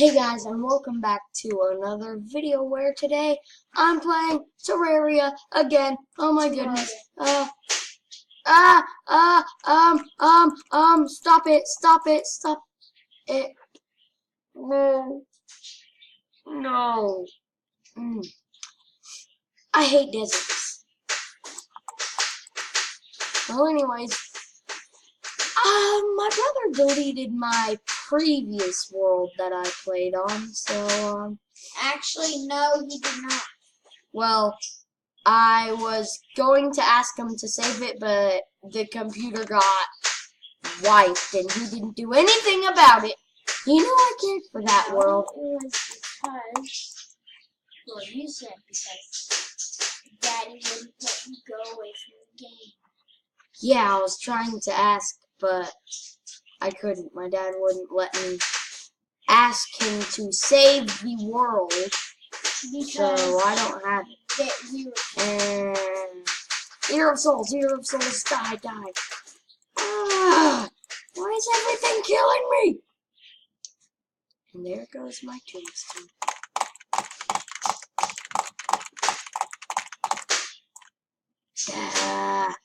Hey guys, and welcome back to another video where today I'm playing Terraria again. Oh my goodness. Stop it, stop it, stop it. No. No. I hate deserts. Well, anyways, my brother deleted my previous world that I played on, so, Actually, no, he did not. well, I was going to ask him to save it, but the computer got wiped, and he didn't do anything about it. He knew I cared for that world. It was because, well, you said because Daddy wouldn't let you go away from the game. Yeah, I was trying to ask, but I couldn't. My dad wouldn't let me ask him to save the world, so I don't have it. And Ear of Souls, die. Ah, why is everything killing me? And there goes my tombstone. Ah.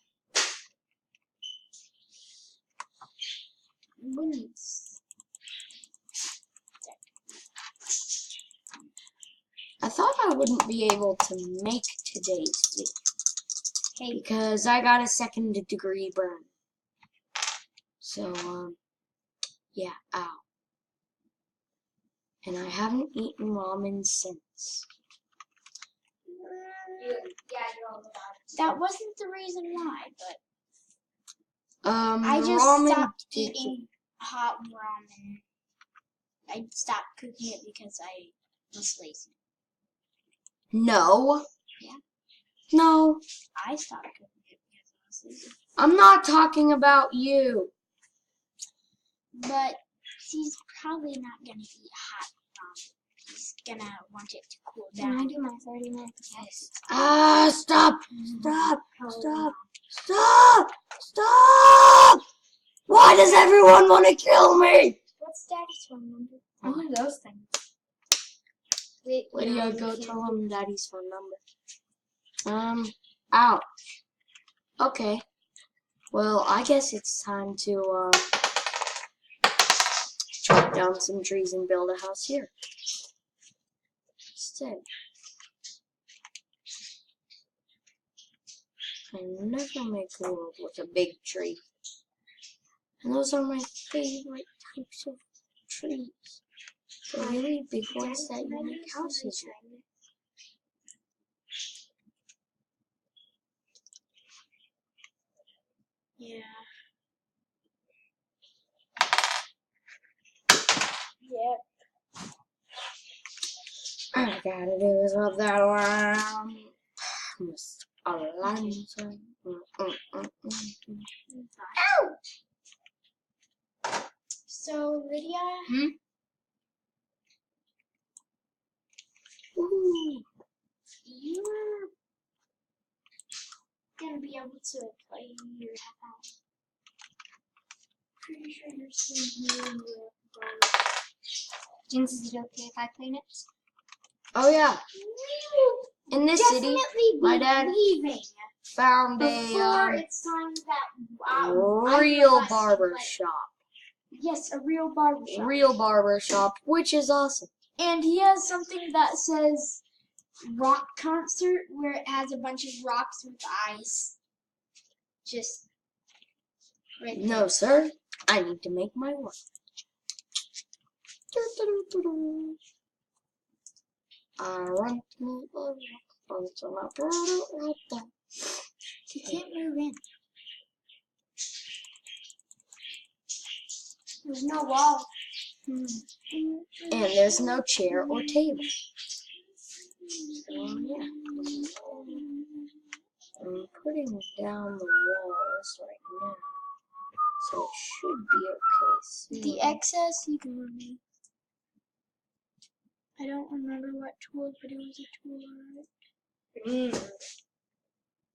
I thought I wouldn't be able to make today's video because I got a second-degree burn. So, yeah, ow. And I haven't eaten ramen since. That wasn't the reason why, but I just stopped eating hot ramen. I stopped cooking it because I was lazy. No. Yeah. No. I stopped cooking it because I was lazy. I'm not talking about you. But he's probably not going to eat hot ramen. He's going to want it to cool down. Can I do my 30 minutes? Yes. Ah, stop! Stop! Why does everyone want to kill me? What's Daddy's phone number? Only those things. Wait, Lydia, go tell him Daddy's phone number. Ouch. Okay. Well, I guess it's time to, chop down some trees and build a house here. Instead. I never make a world with a big tree. And those are my favorite types of trees. The really big ones that you make houses with. Yeah. Yep. All I gotta do is rub that around. Ow! So, Lydia? Ooh. You're gonna be able to play your house. Pretty sure you're still here. Jins, is it okay if I play next? Oh yeah. In this city, my dad found before a it's time that real barber shop. Yes, a real barber shop. Real barber shop, which is awesome. And he has something that says rock concert, where it has a bunch of rocks with ice. Just right there. No, sir. I need to make my work. I run to the rock until I brought it right there. He can't move in. There's no wall. And there's no chair or table. So, yeah. I'm putting down the walls right now. So it should be okay soon. The excess you can remove. I don't remember what tool, but it was a tool, alright.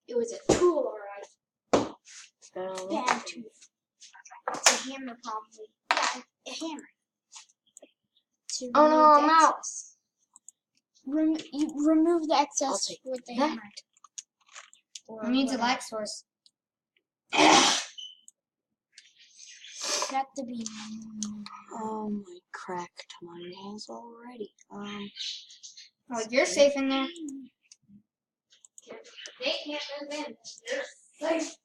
It was a tool, alright. Bad tool. It's a hammer, probably. Yeah, a hammer. to Oh, no, remove the I'm out. excess. You remove the I'll excess take with the that. hammer. Or Who needs a whatever. light source? Got to be. Oh, my cracked my walls already. Oh, you're safe in there. They can't move in. You're safe.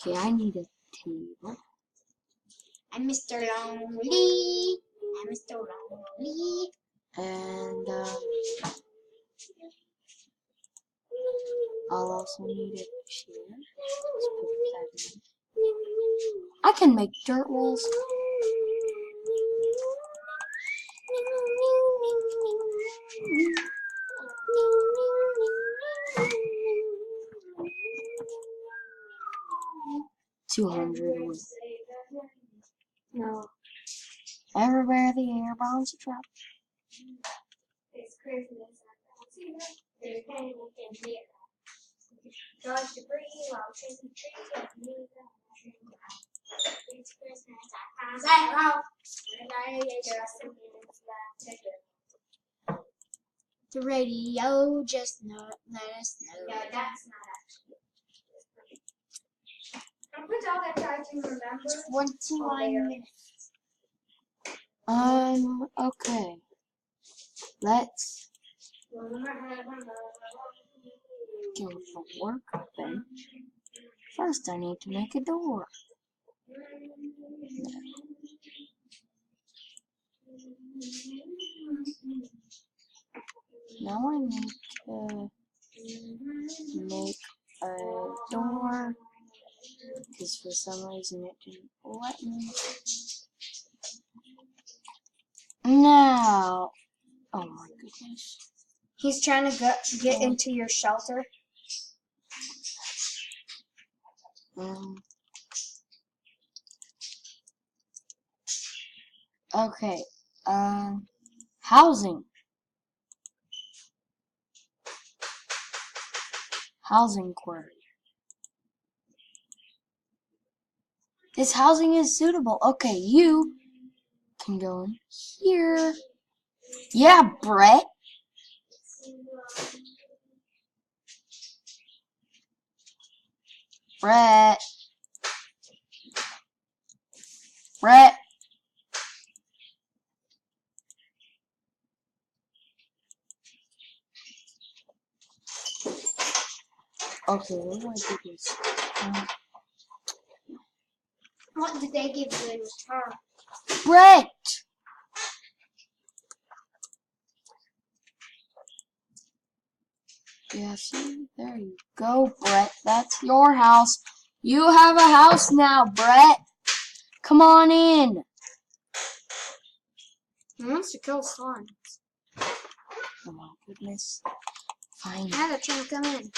Okay, I need a table. I'm Mr. Lonely. I'm Mr. Lonely. And, I'll also need a chair. Let's put that in. I can make dirt walls. 200 wood. No. Everywhere the air bounds a trap. It's Christmas. There's panic in here. Dodge debris while chasing trees like me. It's Christmas. I found that out. And I just The radio just let us know. yeah, that's not actually. I'll put all that I can remember. 21 minutes. Okay. Let's go for workbench. First, I need to make a door. Now I need to make a door because for some reason it didn't let me. Now, oh my goodness. He's trying to get into your shelter. Okay, housing. Housing query. This housing is suitable. Okay, you can go in here. Yeah, Brett. Brett. Brett. Okay, what do I do this? What did they give you in return? Brett! Yeah, see? There you go, Brett. That's your house. You have a house now, Brett. Come on in. He wants to kill slime. Oh my goodness. Fine. Now they're trying to come in.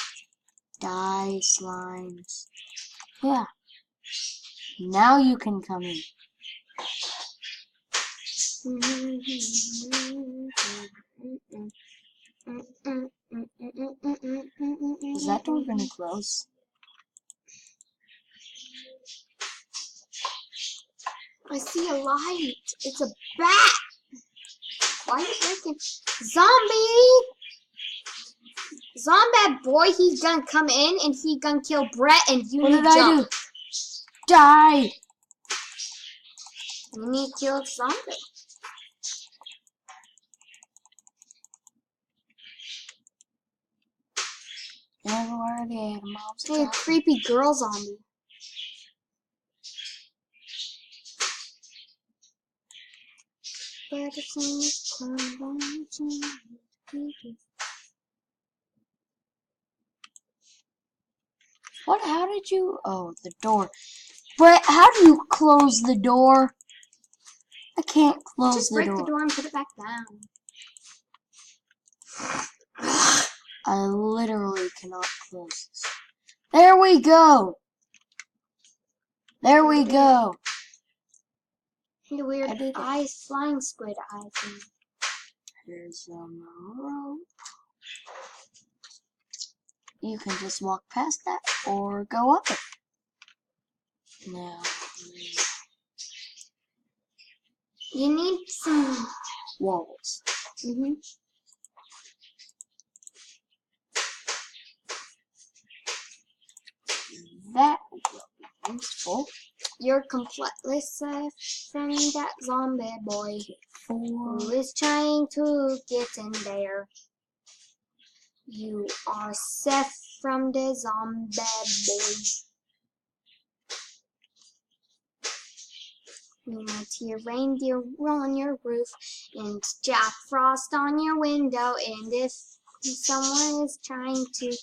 Die, slimes. Yeah. Now you can come in. Is that door gonna close? I see a light. It's a bat. Why are you thinking? Zombie! Zombie boy, he's gonna come in and he gonna kill Brett and you What need did to I jump. do? Die! You need to kill the zombie. Everywhere the air mobs Hey, a creepy girl zombie. What? How did you? Oh, the door. Brett, how do you close the door? I can't close Just the break door. the door and put it back down. I literally cannot close this. There we go. There we go. The I weird did it. eyes, flying squid eyes. Here's a rope. You can just walk past that or go up it. Now, You need some walls. That will be useful. You're completely safe from that zombie boy who is trying to get in there. You are safe from the zombie boy. You might hear reindeer on your roof and Jack Frost on your window, and if someone is trying to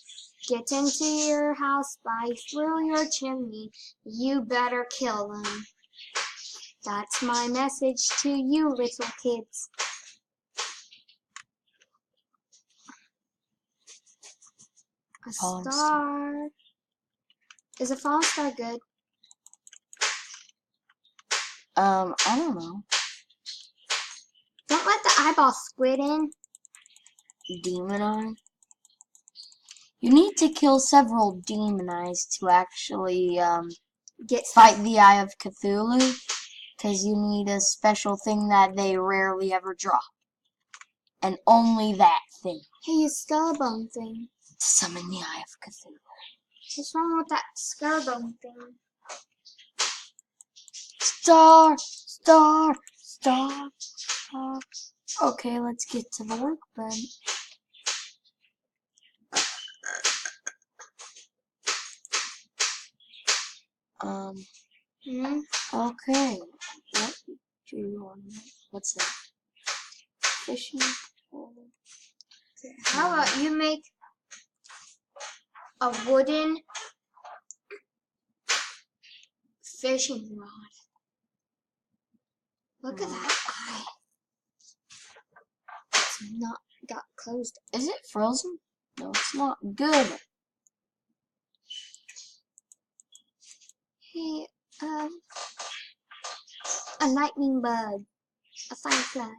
get into your house by through your chimney, you better kill them. That's my message to you, little kids. A Falling star. Is a falling star good? I don't know. Don't let the eyeball squid in. Demon eye. You need to kill several demon eyes to actually fight the Eye of Cthulhu, because you need a special thing that they rarely ever drop. And only that thing. Hey, a skullbone thing. To summon the Eye of Cthulhu. What's wrong with that skullbone thing? Star, star, star, star. Okay, let's get to the workbench. Okay. What do you want? What's that? Fishing pole. How about you make a wooden fishing rod? Look at that eye. It's not got closed. Is it frozen? No, it's not good. Hey, a lightning bug. A firefly.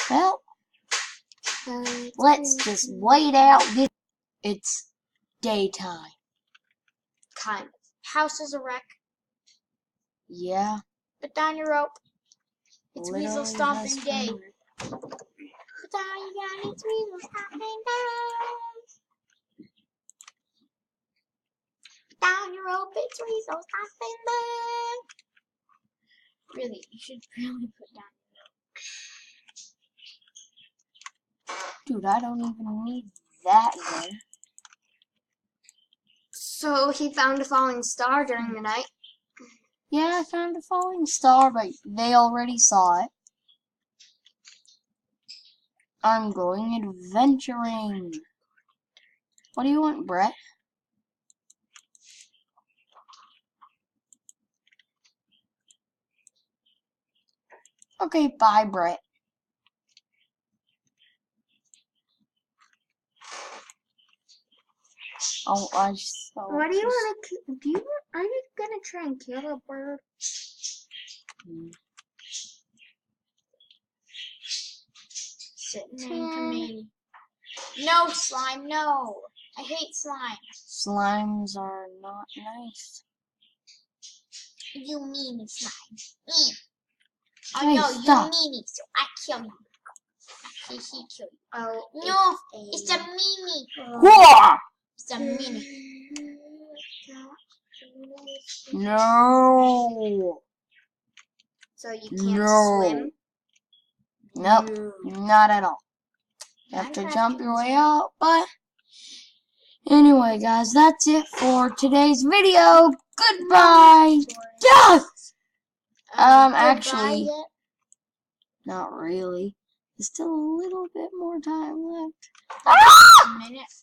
Well, let's just wait out. It's daytime. Kind of. House is a wreck. Yeah. Put down your rope. It's Literally weasel stomping has day. fun. Put down your gun. It's weasel stomping day. Put down your rope. It's weasel stomping day. Really, you should really put down Dude, I don't even need that gun. So he found a falling star during the night. Yeah, I found a falling star, but they already saw it. I'm going adventuring. What do you want, Brett? Okay, bye, Brett. Oh, I so What do you want to? Do you? Are you gonna try and kill a bird? Sitting in command. No, slime, no. I hate slime. Slimes are not nice. You mean slime. Mm. Oh Hey, no, stop. you mean it, so I kill you. He kill you. Oh No, it's a mini. Whoa! It's a mini. No. So you can't No. swim? Nope, not at all. You have to Minecraft jump your can way out, but anyway, guys, that's it for today's video. Goodbye. Yes. Actually, Goodbye yet? not really. There's still a little bit more time left. A minute.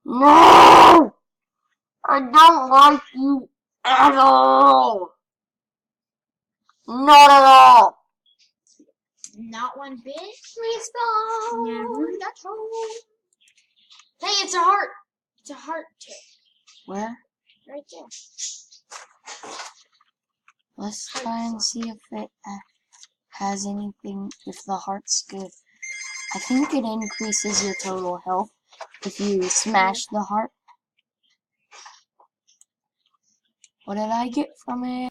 No! I don't like you at all. Not at all. Not one bit. Respawn. Never. That's all. Hey, it's a heart. It's a heart tick Where? right there. Let's try and see if it has anything, if the heart's good. I think it increases your total health if you smash the heart. What did I get from it?